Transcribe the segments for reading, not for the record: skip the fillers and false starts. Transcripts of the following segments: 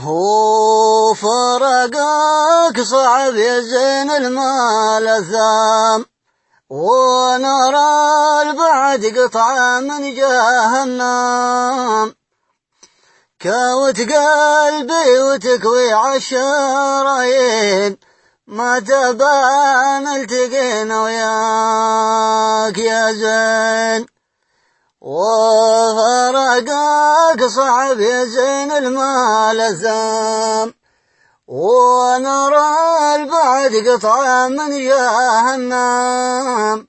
هو فرقك صعب يزين المال ثام، ونرى البعد قطعة من جهنم. كوت قلبي وتكوي عالشرايين، ما تبان التقينا وياك يا زين. وفرقك صعب يزين المال ثام، ونرى البعد قطعة من جهنم.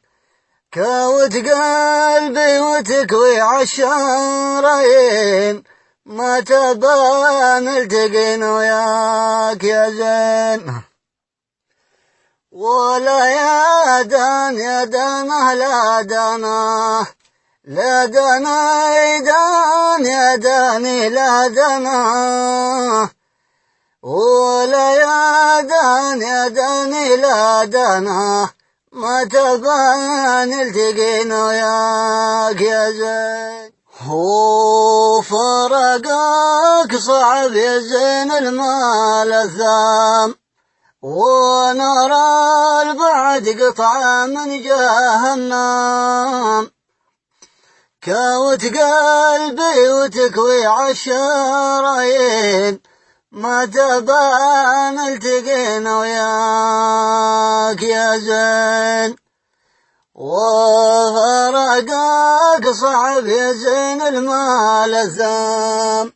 كوت قلبي وتكوي عالشرايين، ما تبان التقينا وياك يا زين. ولا يا دان يا دانه لا دانه، لا دنا دان يا داني لا دنا. ولا يا دان يا داني لا دنا، ما تبان التقينا وياك يا زين. هو فرقك صعب يزين المال ثام، ونرى البعد قطعة من جهنم. كوت قلبي وتكوي عالشرايين، ما تبان التقينا وياك يا زين. وفرقك صعب يزين المال ثام،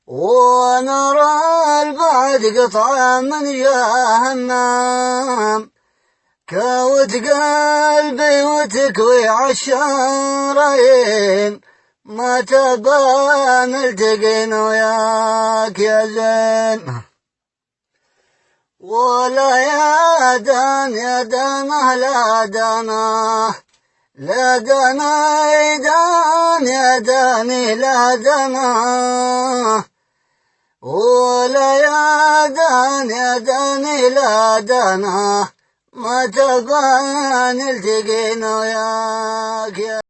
ونرى البعد قطعة من جهنم. كوت قلبي وتكوي عالشرايين، ما تبان التقينا وياك يا زين. ولا يا دان يا دانه لا دانه، لا دنا دان يا داني لا دنا. ولا يا دان يا داني لا دنا، ما تبان التقينا وياك يا